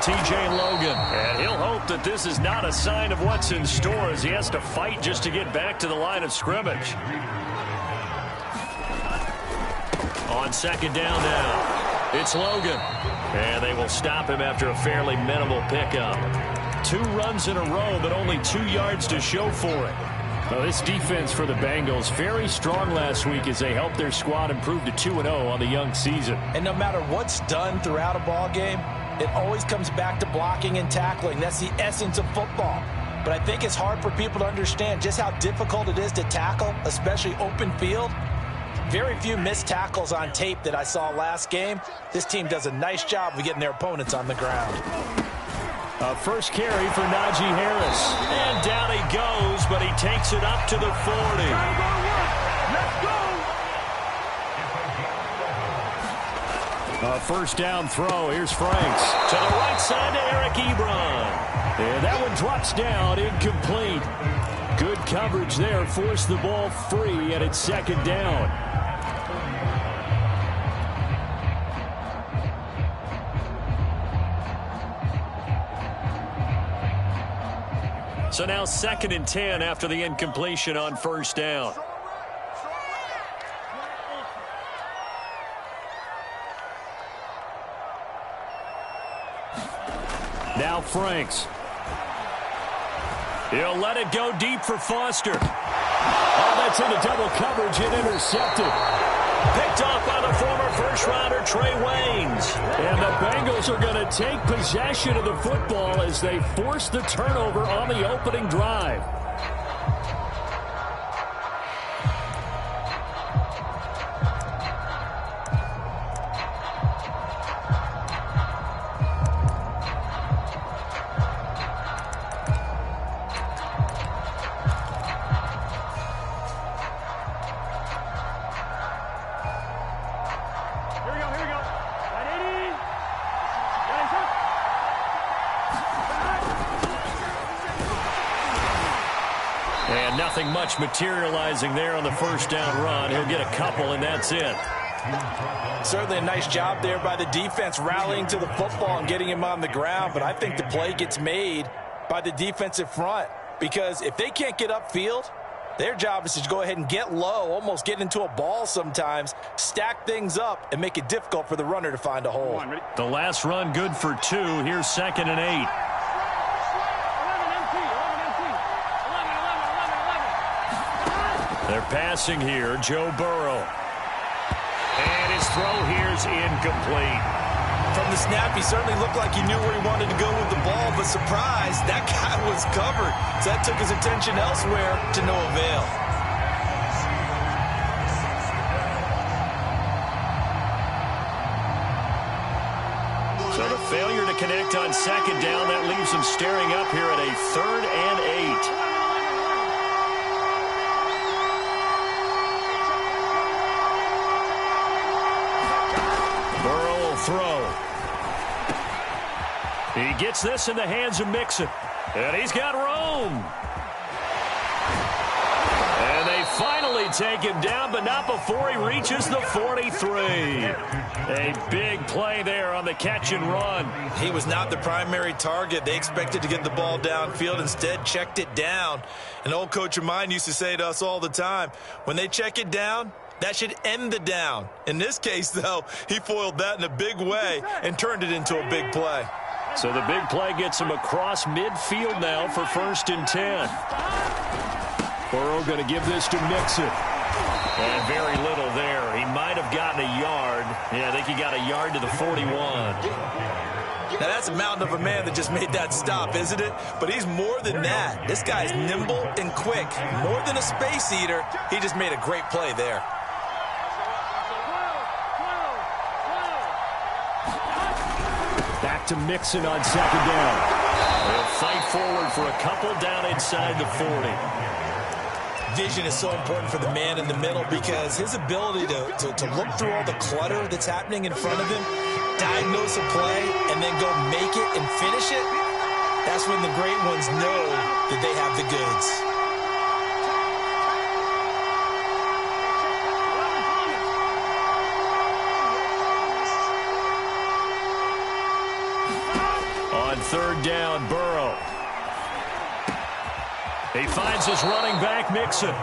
field, T.J. Logan. And he'll hope that this is not a sign of what's in store as he has to fight just to get back to the line of scrimmage. On second down now, it's Logan. And they will stop him after a fairly minimal pickup. 2 runs in a row, but only 2 yards to show for it. Well, this defense for the Bengals, very strong last week as they helped their squad improve to 2-0 on the young season. And no matter what's done throughout a ball game, it always comes back to blocking and tackling. That's the essence of football. But I think it's hard for people to understand just how difficult it is to tackle, especially open field. Very few missed tackles on tape that I saw last game. This team does a nice job of getting their opponents on the ground. First carry for Najee Harris. And down he goes, but he takes it up to the 40. A first down throw. Here's Franks. To the right side to Eric Ebron. And that one drops down, incomplete. Good coverage there. Forced the ball free, and it's second down. So now 2nd and 10 after the incompletion on first down. Now Franks. He'll let it go deep for Foster. Oh, that's into double coverage and intercepted. Picked off by the former first-rounder Trey Waynes. And the Bengals are going to take possession of the football as they force the turnover on the opening drive. And nothing much materializing there on the first down run. He'll get a couple, and that's it. Certainly a nice job there by the defense rallying to the football and getting him on the ground. But I think the play gets made by the defensive front because if they can't get upfield, their job is to go ahead and get low, almost get into a ball sometimes, stack things up, and make it difficult for the runner to find a hole. The last run good for 2. Here's 2nd and 8. They're passing here, Joe Burrow. And his throw here's incomplete. From the snap, he certainly looked like he knew where he wanted to go with the ball, but surprise, that guy was covered. So that took his attention elsewhere to no avail. So the failure to connect on second down, that leaves him staring up here at a 3rd and 8. Throw. He gets this in the hands of Mixon. And he's got room. And they finally take him down, but not before he reaches the 43. A big play there on the catch and run. He was not the primary target. They expected to get the ball downfield. Instead, checked it down. An old coach of mine used to say to us all the time, when they check it down, that should end the down. In this case, though, he foiled that in a big way and turned it into a big play. So the big play gets him across midfield now for 1st and 10. Burrow going to give this to Mixon. And very little there. He might have gotten a yard. Yeah, I think he got a yard to the 41. Now, that's a mountain of a man that just made that stop, isn't it? But he's more than that. This guy's nimble and quick. More than a space eater, he just made a great play there. Back to Mixon on second down. They'll fight forward for a couple down inside the 40. Vision is so important for the man in the middle because his ability to look through all the clutter that's happening in front of him, diagnose a play, and then go make it and finish it, that's when the great ones know that they have the goods. on third down, Burrow. He finds his running back, Mixon.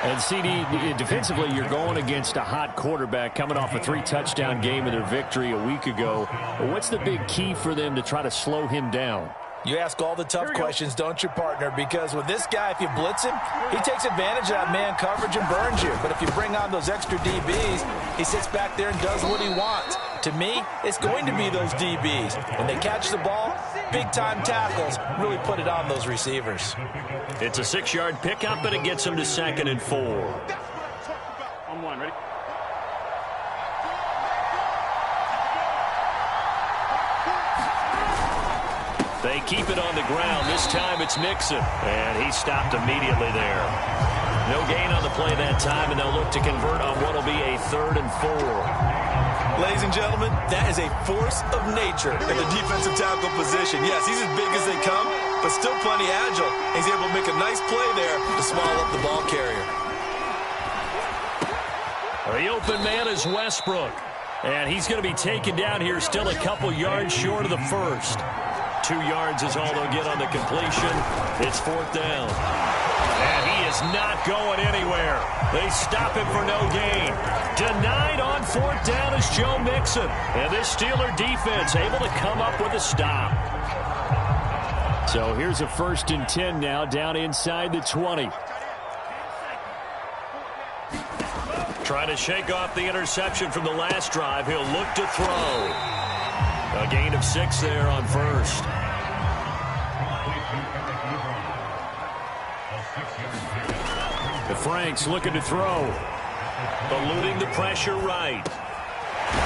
And CD, defensively, you're going against a hot quarterback coming off a 3-touchdown game in their victory a week ago. What's the big key for them to try to slow him down? You ask all the tough questions, don't you, partner? Because with this guy, if you blitz him, he takes advantage of that man coverage and burns you. But if you bring on those extra DBs, he sits back there and does what he wants. To me, it's going to be those DBs. When they catch the ball, big-time tackles really put it on those receivers. It's a 6-yard pickup, and it gets him to 2nd and 4. On one, ready? They keep it on the ground. This time it's Mixon, and he stopped immediately there. No gain on the play that time, and they'll look to convert on what will be a 3rd and 4. Ladies and gentlemen, that is a force of nature in the defensive tackle position. Yes, he's as big as they come, but still plenty agile. He's able to make a nice play there to swallow up the ball carrier. The open man is Westbrook, and he's going to be taken down here still a couple yards short of the first. 2 yards is all they'll get on the completion. It's 4th down. And he is not going anywhere. They stop him for no gain. Denied on 4th down is Joe Mixon. And this Steeler defense able to come up with a stop. So here's a 1st and 10 now, down inside the 20. Trying to shake off the interception from the last drive. He'll look to throw. A gain of 6 there on 1st. Franks looking to throw. Eluding the pressure right.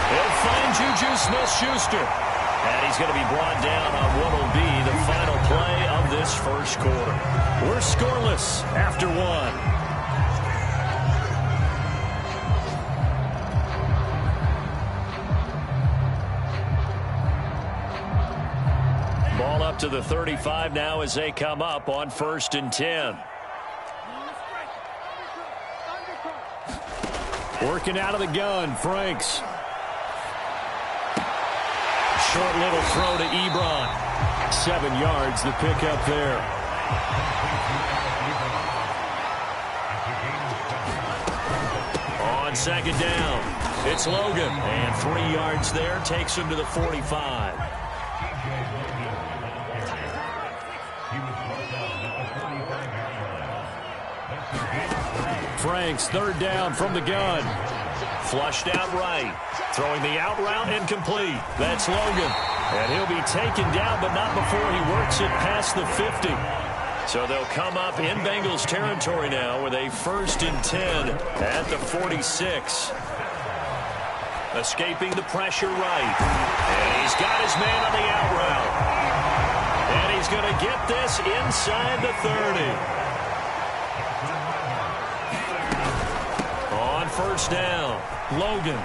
He'll find Juju Smith-Schuster. And he's going to be brought down on what will be the final play of this first quarter. We're scoreless after 1. Ball up to the 35 now as they come up on 1st and 10. Working out of the gun, Franks. Short little throw to Ebron. 7 yards, the pickup there. On 2nd down, it's Logan. And 3 yards there takes him to the 45. Franks, 3rd down from the gun. Flushed out right. Throwing the out route incomplete. That's Logan. And he'll be taken down, but not before he works it past the 50. So they'll come up in Bengals territory now with a 1st and 10 at the 46. Escaping the pressure right. And he's got his man on the out route. And he's going to get this inside the 30. On 1st down, Logan.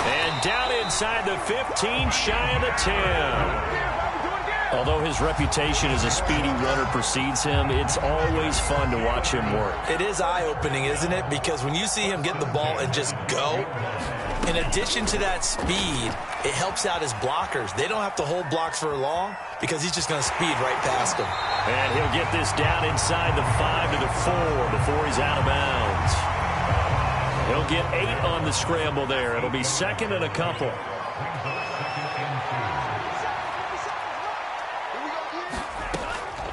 And down inside the 15, shy of the 10. Although his reputation as a speedy runner precedes him, it's always fun to watch him work. It is eye-opening, isn't it? Because when you see him get the ball and just go, in addition to that speed, it helps out his blockers. They don't have to hold blocks for long because he's just going to speed right past them. And he'll get this down inside the 5 to the 4 before he's out of bounds. He'll get 8 on the scramble there. It'll be 2nd and a couple.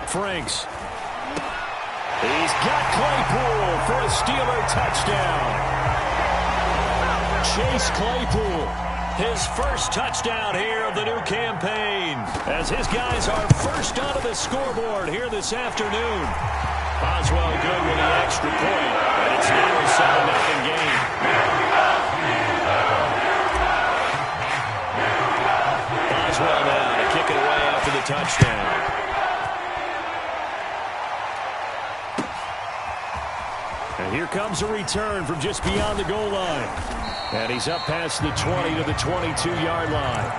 Franks. He's got Claypool for a Steeler touchdown. Chase Claypool, his first touchdown here of the new campaign, as his guys are first onto the scoreboard here this afternoon. Boswell good with the extra point, and it's now a 7-0 game. Boswell now to kick it away after the touchdown. And here comes a return from just beyond the goal line. And he's up past the 20 to the 22-yard line.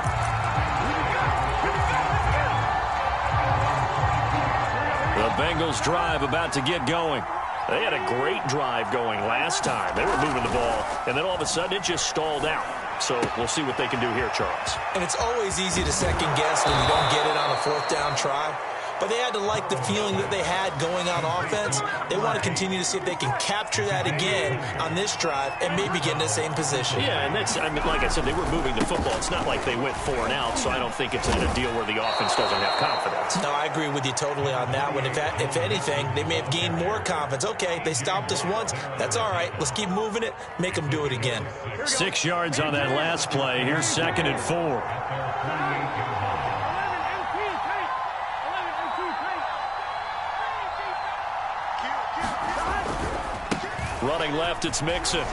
The Bengals drive about to get going. They had a great drive going last time. They were moving the ball, and then all of a sudden it just stalled out. So we'll see what they can do here, Charles. And it's always easy to second guess when you don't get it on a fourth down try. But they had to like the feeling that they had going on offense. They want to continue to see if they can capture that again on this drive and maybe get in the same position. Yeah, and that's, I mean, like I said, they were moving the football. It's not like they went 4 and out, so I don't think it's a deal where the offense doesn't have confidence. No, I agree with you totally on that one. If anything, they may have gained more confidence. Okay, they stopped us once. That's all right. Let's keep moving it. Make them do it again. 6 yards on that last play. Here's 2nd and 4. Running left, it's Mixon.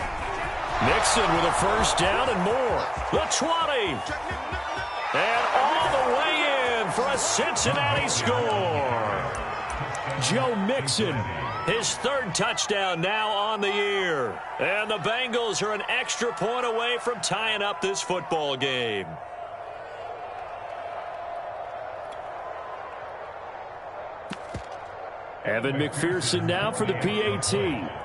Mixon with a first down and more. The 20. And all the way in for a Cincinnati score. Joe Mixon, his 3rd touchdown now on the year. And the Bengals are an extra point away from tying up this football game. Evan McPherson now for the PAT.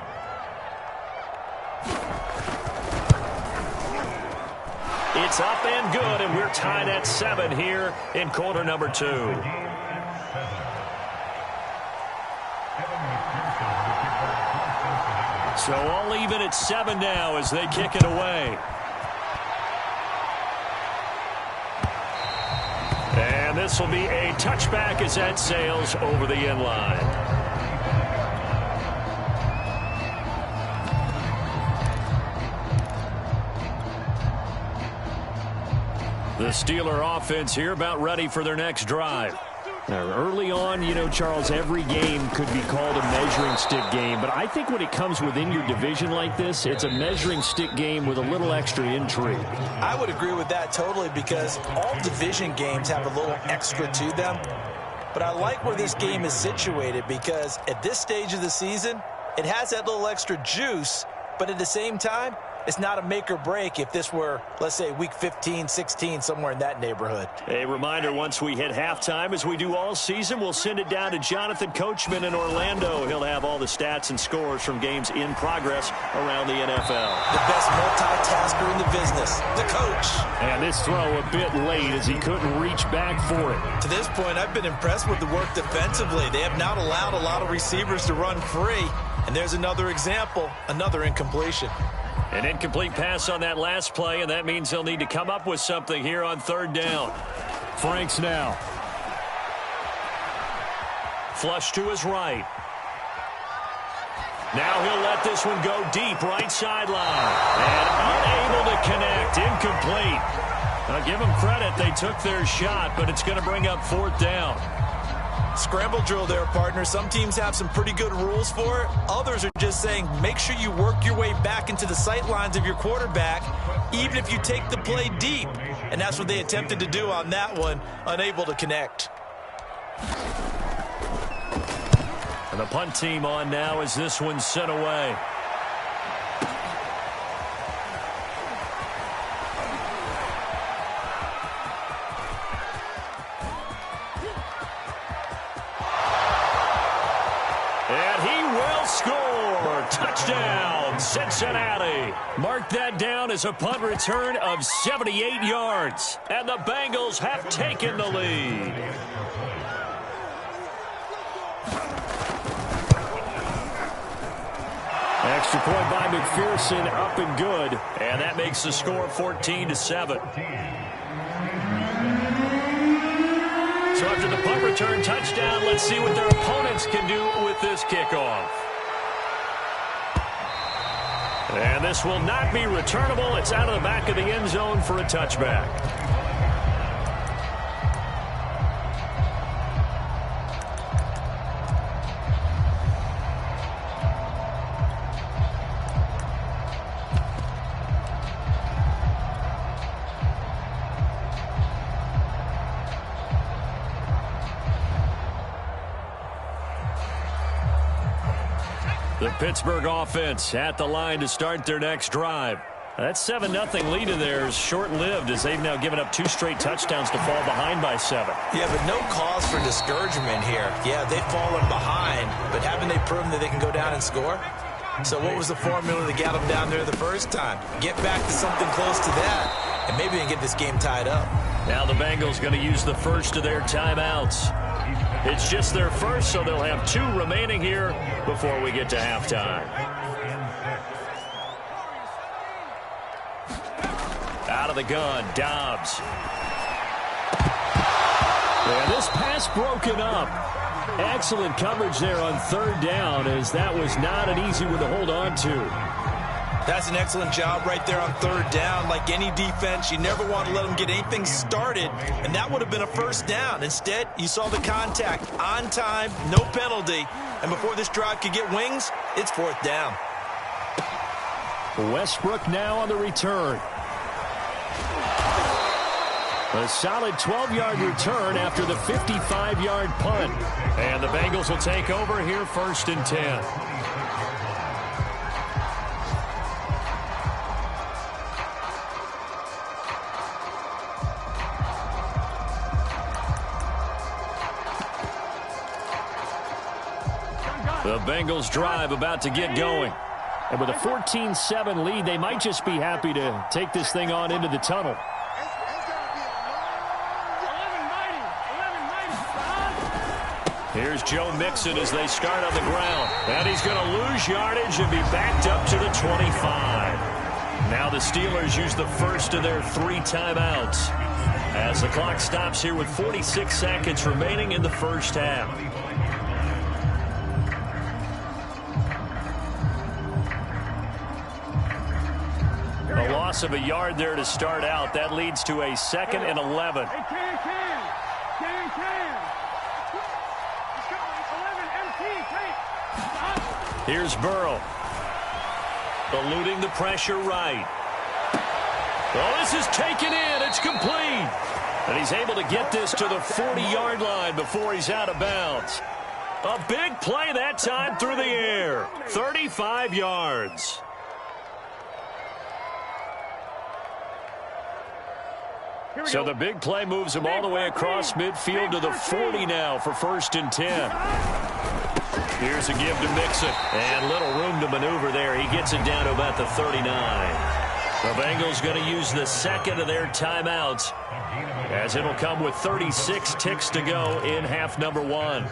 It's up and good, and we're tied at 7 here in quarter number 2. So all even at 7 now as they kick it away. And this will be a touchback as that sails over the end line. The Steeler offense here about ready for their next drive. Now, early on, you know, Charles, every game could be called a measuring stick game. But I think when it comes within your division like this, it's a measuring stick game with a little extra intrigue. I would agree with that totally because all division games have a little extra to them. But I like where this game is situated because at this stage of the season, it has that little extra juice. But at the same time, it's not a make or break if this were, let's say, week 15, 16, somewhere in that neighborhood. A reminder, once we hit halftime, as we do all season, we'll send it down to Jonathan Coachman in Orlando. He'll have all the stats and scores from games in progress around the NFL. The best multitasker in the business, the coach. And this throw a bit late as he couldn't reach back for it. To this point, I've been impressed with the work defensively. They have not allowed a lot of receivers to run free. And there's another example, another incompletion. An incomplete pass on that last play, and that means they'll need to come up with something here on 3rd down. Franks now. Flush to his right. Now he'll let this one go deep, right sideline. And unable to connect, incomplete. Now give them credit, they took their shot, but it's going to bring up 4th down. Scramble drill there, partner. Some teams have some pretty good rules for it. Others are just saying make sure you work your way back into the sight lines of your quarterback, even if you take the play deep. And that's what they attempted to do on that one, unable to connect. And the punt team on now as this one's sent away. Touchdown, Cincinnati. Mark that down as a punt return of 78 yards. And the Bengals have taken the lead. Extra point by McPherson, up and good. And that makes the score 14-7. So after the punt return touchdown, let's see what their opponents can do with this kickoff. And this will not be returnable. It's out of the back of the end zone for a touchback. The Pittsburgh offense at the line to start their next drive. That 7-0 lead of theirs short-lived as they've now given up 2 straight touchdowns to fall behind by 7. Yeah, but no cause for discouragement here. Yeah, they've fallen behind, but haven't they proven that they can go down and score? So what was the formula that got them down there the first time? Get back to something close to that, and maybe they can get this game tied up. Now the Bengals going to use the first of their timeouts. It's just their first, so they'll have 2 remaining here before we get to halftime. Out of the gun, Dobbs. Yeah, this pass broken up. Excellent coverage there on 3rd down, as that was not an easy one to hold on to. That's an excellent job right there on 3rd down. Like any defense, you never want to let them get anything started, and that would have been a first down. Instead, you saw the contact on time, no penalty, and before this drive could get wings, it's 4th down. Westbrook now on the return. A solid 12-yard return after the 55-yard punt. And the Bengals will take over here 1st and 10. The Bengals drive about to get going. And with a 14-7 lead, they might just be happy to take this thing on into the tunnel. Here's Joe Mixon as they start on the ground. And he's going to lose yardage and be backed up to the 25. Now the Steelers use the first of their 3 timeouts as the clock stops here with 46 seconds remaining in the first half. A loss of a yard there to start out. That leads to a 2nd and 11. Here's Burrow. Eluding the pressure right. Oh, this is taken in. It's complete. And he's able to get this to the 40-yard line before he's out of bounds. A big play that time through the air. 35 yards. So the big play moves him all the way across midfield to the 40 now for 1st and 10. Here's a give to Mixon. And little room to maneuver there. He gets it down to about the 39. The Bengals going to use the 2nd of their timeouts, as it'll come with 36 ticks to go in half number 1.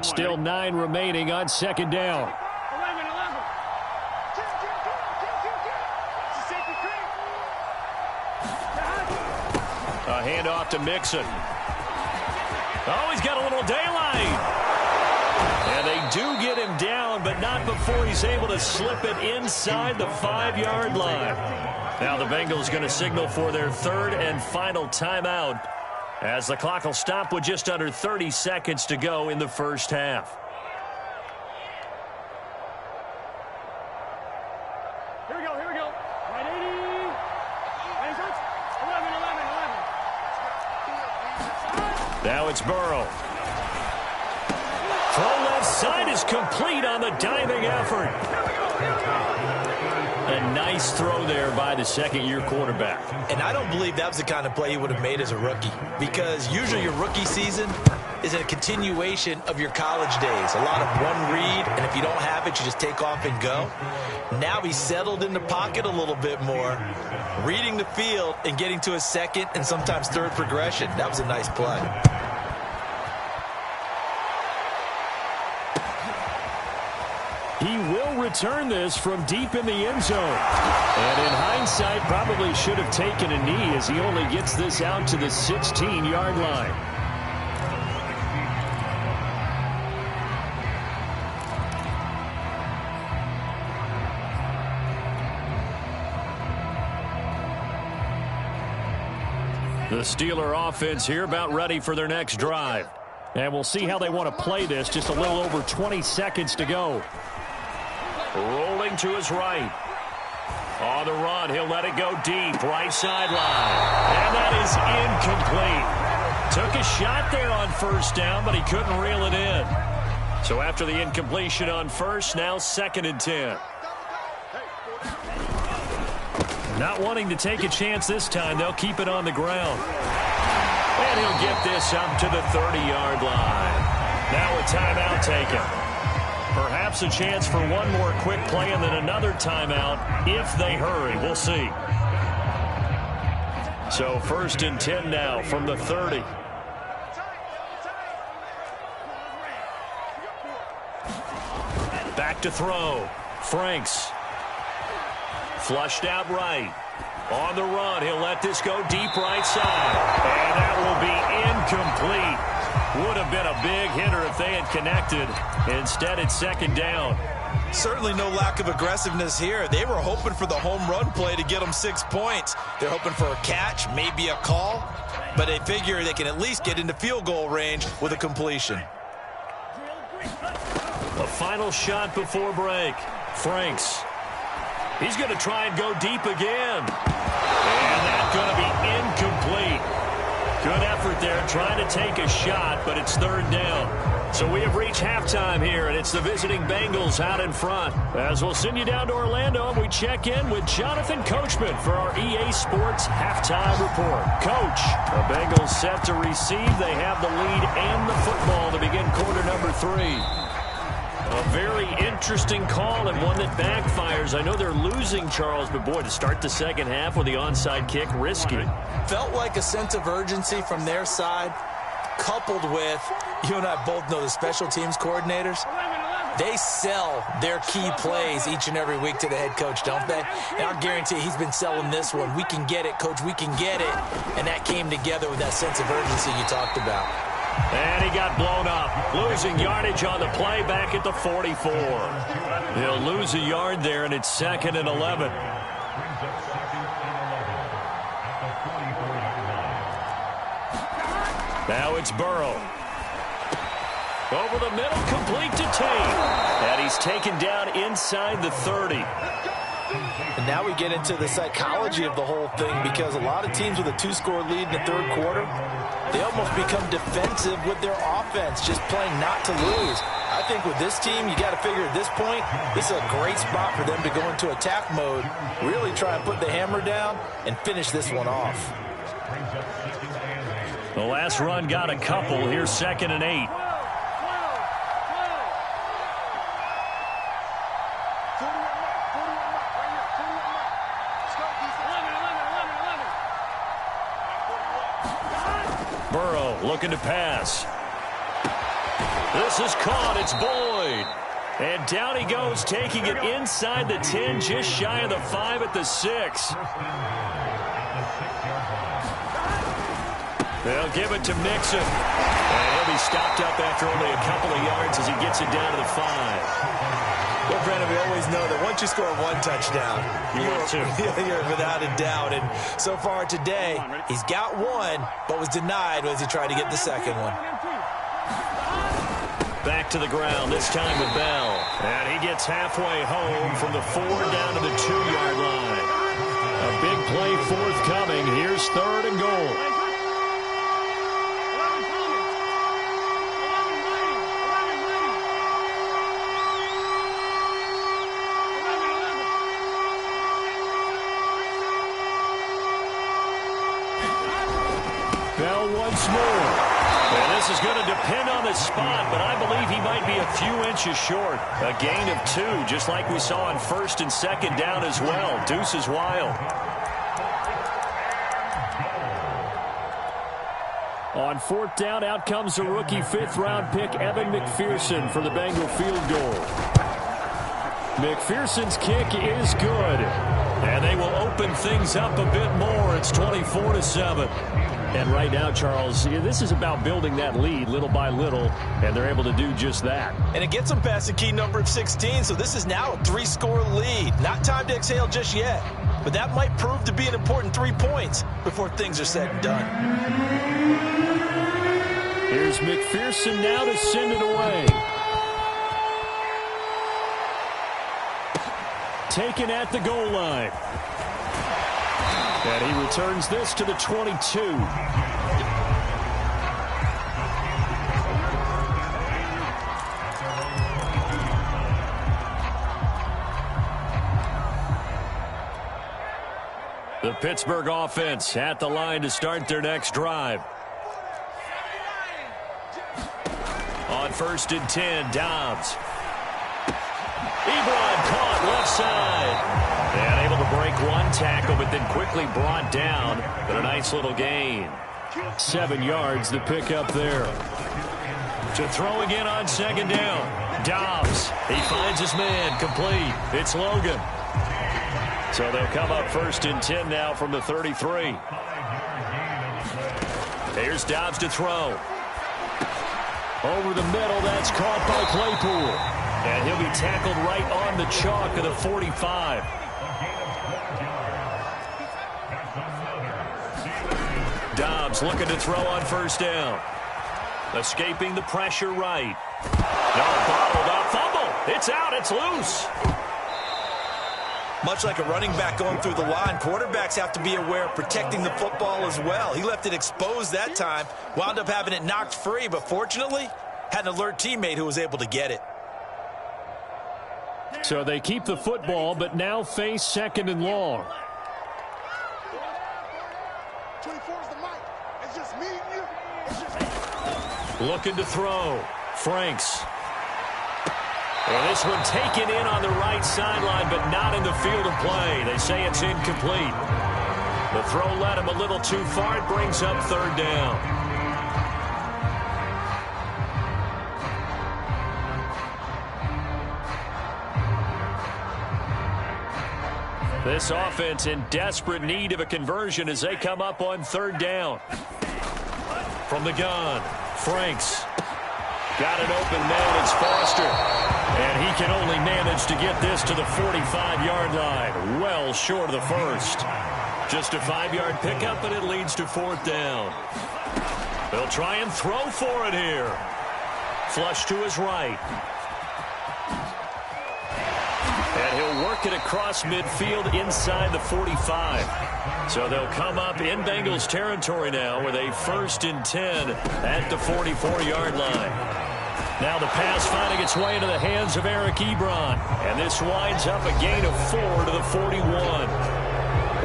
Still 9 remaining on 2nd down. A handoff to Mixon. Oh, he's got a little daylight. And they do get him down, but not before he's able to slip it inside the 5-yard line. Now the Bengals going to signal for their 3rd and final timeout, as the clock will stop with just under 30 seconds to go in the first half. Here we go. Right 80. 11. Now it's Burrow. Throw left side is complete on the diving effort. A nice throw there by the 2nd-year quarterback. And I don't believe that was the kind of play he would have made as a rookie, because usually your rookie season is a continuation of your college days. A lot of one read, and if you don't have it, you just take off and go. Now he's settled in the pocket a little bit more, reading the field and getting to a 2nd and sometimes 3rd progression. That was a nice play. He will return this from deep in the end zone. And in hindsight, probably should have taken a knee, as he only gets this out to the 16-yard line. The Steeler offense here about ready for their next drive. And we'll see how they want to play this. Just a little over 20 seconds to go. Rolling to his right. On the run, he'll let it go deep, right sideline. And that is incomplete. Took a shot there on 1st down, but he couldn't reel it in. So after the incompletion on 1st, now 2nd and 10. Not wanting to take a chance this time, they'll keep it on the ground. And he'll get this up to the 30-yard line. Now a timeout taken. Perhaps a chance for one more quick play and then another timeout if they hurry. We'll see. So 1st and 10 now from the 30. Back to throw. Franks. Flushed out right. On the run, he'll let this go deep right side. And that will be incomplete. Would have been a big hitter if they had connected. Instead, it's 2nd down. Certainly no lack of aggressiveness here. They were hoping for the home run play to get them 6 points. They're hoping for a catch, maybe a call, but they figure they can at least get into field goal range with a completion. A final shot before break. Franks. He's going to try and go deep again. And that's going to be incomplete. Good effort there trying to take a shot, but it's 3rd down. So we have reached halftime here, and it's the visiting Bengals out in front. As we'll send you down to Orlando, and we check in with Jonathan Coachman for our EA Sports Halftime Report. Coach, the Bengals set to receive. They have the lead and the football to begin quarter number 3. A very interesting call and one that backfires. I know they're losing, Charles, but boy, to start the 2nd half with the onside kick, risky. Felt like a sense of urgency from their side, coupled with, you and I both know the special teams coordinators. They sell their key plays each and every week to the head coach, don't they? And I guarantee he's been selling this one. We can get it, coach, we can get it. And that came together with that sense of urgency you talked about. And he got blown up. Losing yardage on the play back at the 44. He'll lose a yard there, and it's 2nd and 11. Now it's Burrow. Over the middle, complete to Tate. And he's taken down inside the 30. And now we get into the psychology of the whole thing, because a lot of teams with a 2-score lead in the 3rd quarter, they almost become defensive with their offense, just playing not to lose. I think with this team, you got to figure at this point, this is a great spot for them to go into attack mode, really try and put the hammer down and finish this one off. The last run got a couple. Here's 2nd and 8. Burrow looking to pass. This is caught. It's Boyd. And down he goes, taking it inside the 10, just shy of the 5 at the 6. They'll give it to Mixon. And he'll be stopped up after only a couple of yards as he gets it down to the 5. Well, Brandon, we always know that once you score 1 touchdown, you're without a doubt. And so far today, he's got 1, but was denied as he tried to get the 2nd one. Back to the ground, this time with Bell. And he gets halfway home from the 4 down to the 2-yard line. A big play forthcoming. Here's 3rd and goal. Bell once more. And this is going to depend on the spot, but I believe he might be a few inches short. A gain of 2, just like we saw on 1st and 2nd down as well. Deuce is wild. On 4th down, out comes a rookie 5th-round pick, Evan McPherson, for the Bengal field goal. McPherson's kick is good. And they will open things up a bit more. It's 24-7. And right now, Charles, this is about building that lead little by little, and they're able to do just that. And it gets them past the key number of 16, so this is now a 3-score lead. Not time to exhale just yet, but that might prove to be an important 3 points before things are said and done. Here's McPherson now to send it away. Taken at the goal line. And he returns this to the 22. The Pittsburgh offense at the line to start their next drive. On 1st and 10, Dobbs. Ebron caught left side. And able to break one tackle, but then quickly brought down. But a nice little gain. 7 yards to pick up there. To throw again on second down. Dobbs. He finds his man. Complete. It's Logan. So they'll come up 1st and 10 now from the 33. Here's Dobbs to throw. Over the middle, that's caught by Claypool. And he'll be tackled right on the chalk of the 45. Dobbs looking to throw on 1st down. Escaping the pressure right. No, bottled up. Fumble. It's out. It's loose. Much like a running back going through the line, quarterbacks have to be aware of protecting the football as well. He left it exposed that time, wound up having it knocked free, but fortunately, had an alert teammate who was able to get it. So they keep the football, but now face 2nd and long. 24 is the mic. It's just me and you. It's just... Looking to throw. Franks. And this one taken in on the right sideline, but not in the field of play. They say it's incomplete. The throw led him a little too far. It brings up 3rd down. This offense in desperate need of a conversion as they come up on 3rd down. From the gun, Franks. Got an open man, it's Foster. And he can only manage to get this to the 45-yard line. Well short of the 1st. Just a 5-yard pickup, and it leads to 4th down. They'll try and throw for it here. Flush to his right. And he'll work it across midfield inside the 45. So they'll come up in Bengals territory now with a 1st and 10 at the 44-yard line. Now the pass finding its way into the hands of Eric Ebron. And this winds up a gain of 4 to the 41.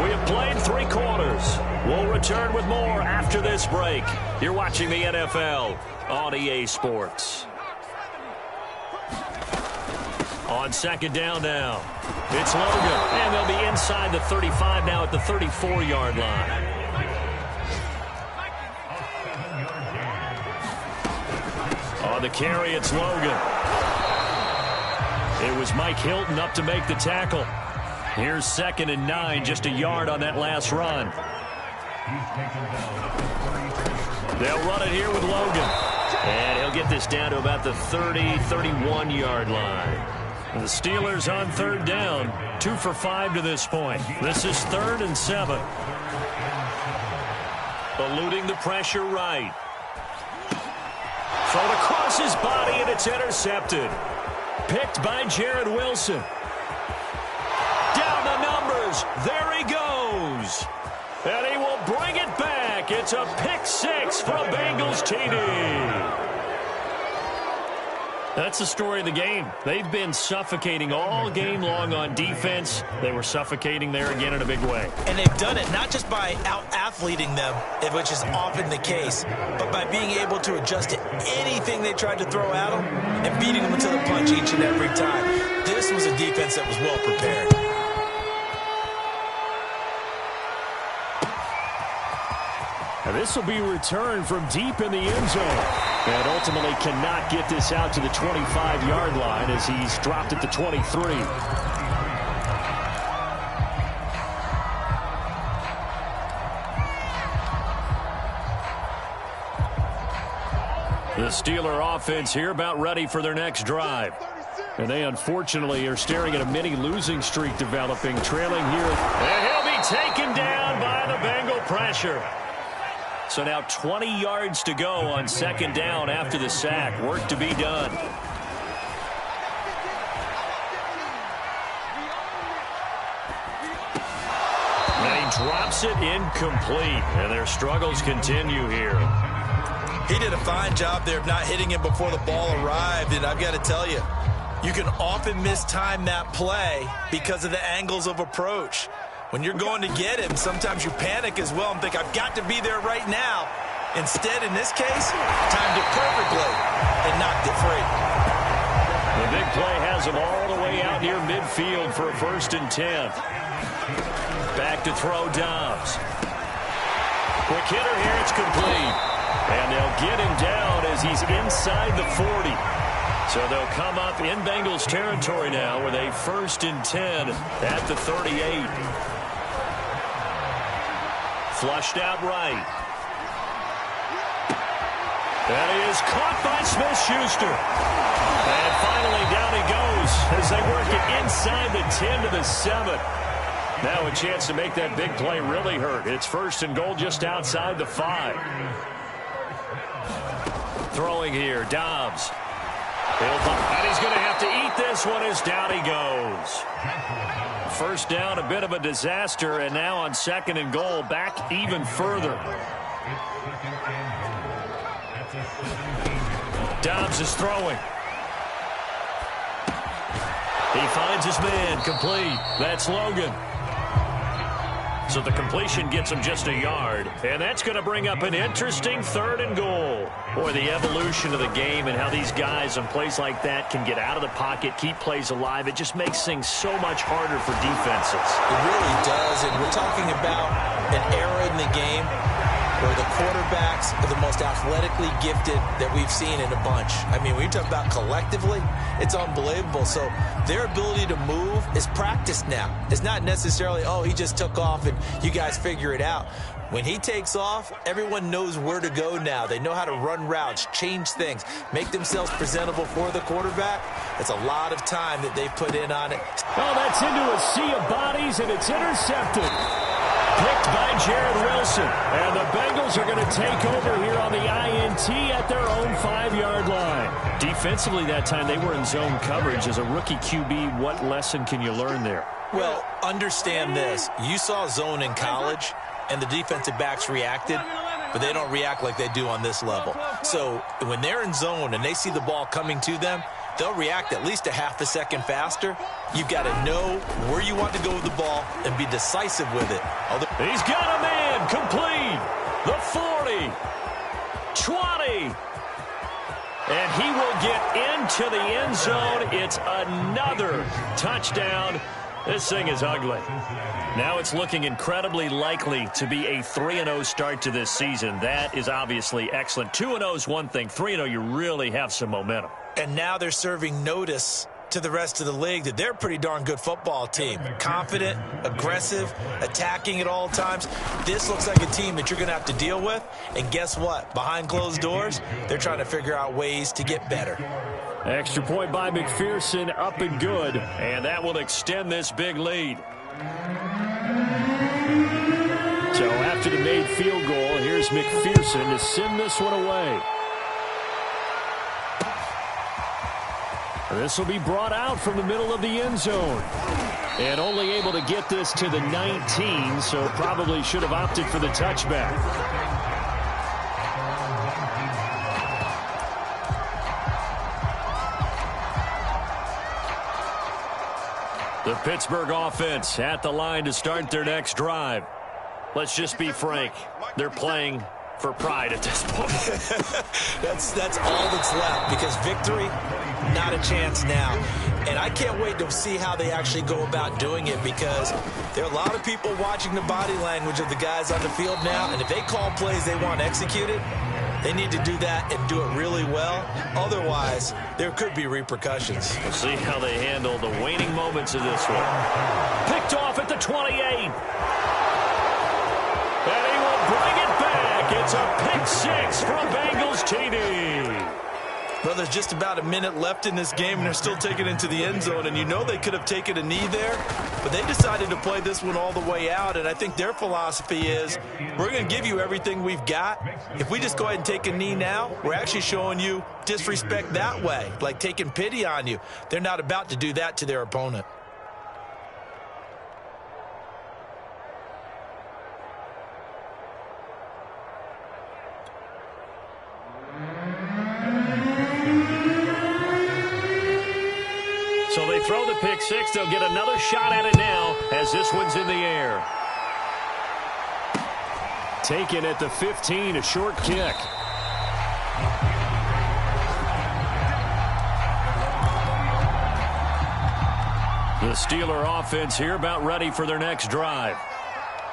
We have played 3 quarters. We'll return with more after this break. You're watching the NFL on EA Sports. On 2nd down now, it's Logan. And they'll be inside the 35 now at the 34-yard line. On the carry, it's Logan. It was Mike Hilton up to make the tackle. Here's 2nd and 9, just a yard on that last run. They'll run it here with Logan. And he'll get this down to about the 30, 31-yard line. The Steelers on 3rd down, 2 for 5 to this point. This is 3rd and 7. Eluding the pressure right. Thrown across his body, and it's intercepted. Picked by Jared Wilson. Down the numbers. There he goes. And he will bring it back. It's a pick 6 for a Bengals TD. That's the story of the game. They've been suffocating all game long on defense. They were suffocating there again in a big way. And they've done it not just by out-athleting them, which is often the case, but by being able to adjust to anything they tried to throw at them and beating them to the punch each and every time. This was a defense that was well prepared. And this will be returned from deep in the end zone. And ultimately cannot get this out to the 25-yard line as he's dropped at the 23. The Steeler offense here about ready for their next drive. And they unfortunately are staring at a mini losing streak developing, trailing here. And he'll be taken down by the Bengal pressure. So now 20 yards to go on 2nd down after the sack. Work to be done. And he drops it incomplete. And their struggles continue here. He did a fine job there of not hitting him before the ball arrived. And I've got to tell you, you can often mistime that play because of the angles of approach. When you're going to get him, sometimes you panic as well and think, I've got to be there right now. Instead, in this case, timed it perfectly and knocked it free. The big play has him all the way out near midfield for a 1st and 10. Back to throw Dobbs. Quick hitter here, it's complete. And they'll get him down as he's inside the 40. So they'll come up in Bengals territory now with a 1st and 10 at the 38. Flushed out right. That is caught by Smith-Schuster. And finally down he goes as they work it inside the 10 to the 7. Now a chance to make that big play really hurt. It's 1st and goal just outside the 5. Throwing here, Dobbs. And he's going to have to eat this one as down he goes. 1st down, a bit of a disaster, and now on 2nd and goal, back even further. Dobbs is throwing. He finds his man, complete. That's Logan. So the completion gets him just a yard. And that's going to bring up an interesting 3rd and goal. Boy, the evolution of the game and how these guys on plays like that can get out of the pocket, keep plays alive. It just makes things so much harder for defenses. It really does. And we're talking about an era in the game where the quarterbacks are the most athletically gifted that we've seen in a bunch. I mean, when you talk about collectively, it's unbelievable. So their ability to move is practiced now. It's not necessarily, oh, he just took off and you guys figure it out. When he takes off, everyone knows where to go now. They know how to run routes, change things, make themselves presentable for the quarterback. It's a lot of time that they put in on it. Oh, that's into a sea of bodies, and it's intercepted. Picked by Jared Wilson. And the Bengals are going to take over here on the INT at their own 5-yard line. Defensively that time, they were in zone coverage. As a rookie QB, what lesson can you learn there? Well, understand this. You saw zone in college, and the defensive backs reacted, but they don't react like they do on this level. So when they're in zone and they see the ball coming to them, they'll react at least a half a second faster. You've got to know where you want to go with the ball and be decisive with it. He's got a man, complete. The 40, 20. And he will get into the end zone. It's another touchdown. This thing is ugly. Now it's looking incredibly likely to be a 3-0 start to this season. That is obviously excellent. 2-0 is one thing. 3-0, you really have some momentum. And now they're serving notice to the rest of the league that they're a pretty darn good football team. Confident, aggressive, attacking at all times. This looks like a team that you're going to have to deal with. And guess what? Behind closed doors, they're trying to figure out ways to get better. Extra point by McPherson, up and good. And that will extend this big lead. So after the made field goal, here's McPherson to send this one away. This will be brought out from the middle of the end zone. And only able to get this to the 19, so probably should have opted for the touchback. The Pittsburgh offense at the line to start their next drive. Let's just be frank. They're playing for pride at this point. That's all that's left, because victory, not a chance now. And I can't wait to see how they actually go about doing it, because there are a lot of people watching the body language of the guys on the field now, and if they call plays they want executed, they need to do that and do it really well. Otherwise, there could be repercussions. We'll see how they handle the waning moments of this one. Picked off at the 28. And he will bring it back. It's a pick six for a Bengals TD. Well, there's just about a minute left in this game, and they're still taking it into the end zone. And you know they could have taken a knee there, but they decided to play this one all the way out. And I think their philosophy is, we're going to give you everything we've got. If we just go ahead and take a knee now, we're actually showing you disrespect that way, like taking pity on you. They're not about to do that to their opponent. So they throw the pick six. They'll get another shot at it now as this one's in the air. Taken at the 15, a short kick. The Steeler offense here about ready for their next drive.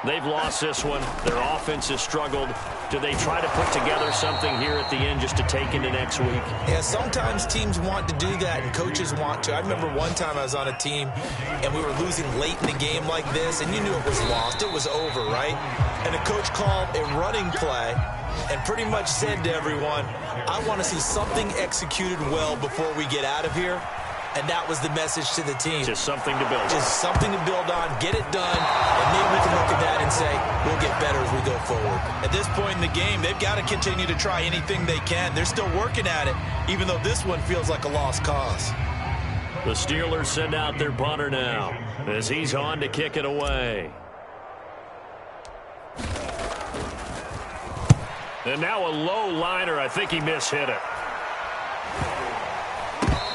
They've lost this one. Their offense has struggled. Do they try to put together something here at the end just to take into next week? Yeah, sometimes teams want to do that and coaches want to. I remember one time I was on a team and we were losing late in the game like this, and you knew it was lost. It was over, right? And the coach called a running play and pretty much said to everyone, I want to see something executed well before we get out of here. And that was the message to the team. Just something to build on. Just something to build on, get it done, and maybe we can look at that and say, we'll get better as we go forward. At this point in the game, they've got to continue to try anything they can. They're still working at it, even though this one feels like a lost cause. The Steelers send out their punter now as he's on to kick it away. And now a low liner. I think he mishit it.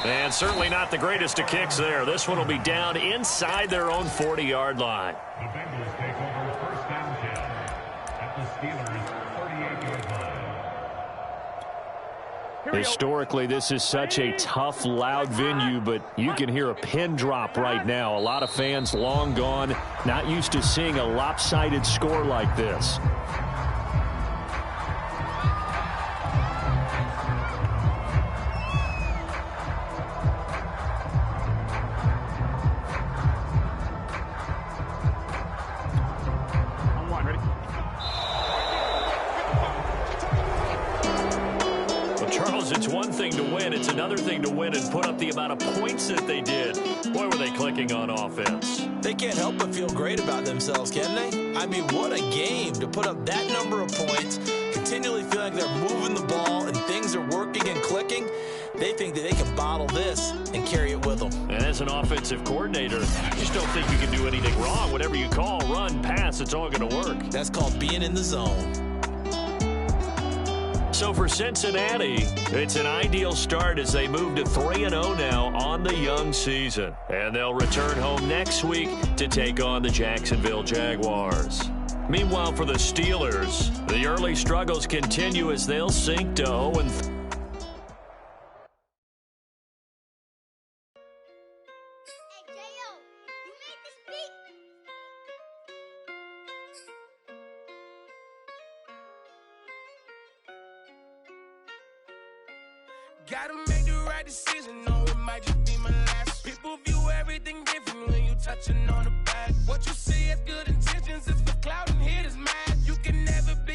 And certainly not the greatest of kicks there. This one will be down inside their own 40-yard line. The Bengals take over first down 10 at the Steelers' 38-yard line. Historically, this is such a tough, loud venue, but you can hear a pin drop right now. A lot of fans long gone, not used to seeing a lopsided score like this. It's one thing to win. It's another thing to win and put up the amount of points that they did. Boy, were they clicking on offense. They can't help but feel great about themselves, can they? I mean, what a game to put up that number of points, continually feeling like they're moving the ball and things are working and clicking. They think that they can bottle this and carry it with them. And as an offensive coordinator, you just don't think you can do anything wrong. Whatever you call, run, pass, it's all going to work. That's called being in the zone. So for Cincinnati, it's an ideal start as they move to 3-0 now on the young season. And they'll return home next week to take on the Jacksonville Jaguars. Meanwhile, for the Steelers, the early struggles continue as they'll sink to 0-3. Gotta make the right decision, no, it might just be my last. People view everything different when you touching on the back. What you see as good intentions is for clout and hit is mad. You can never be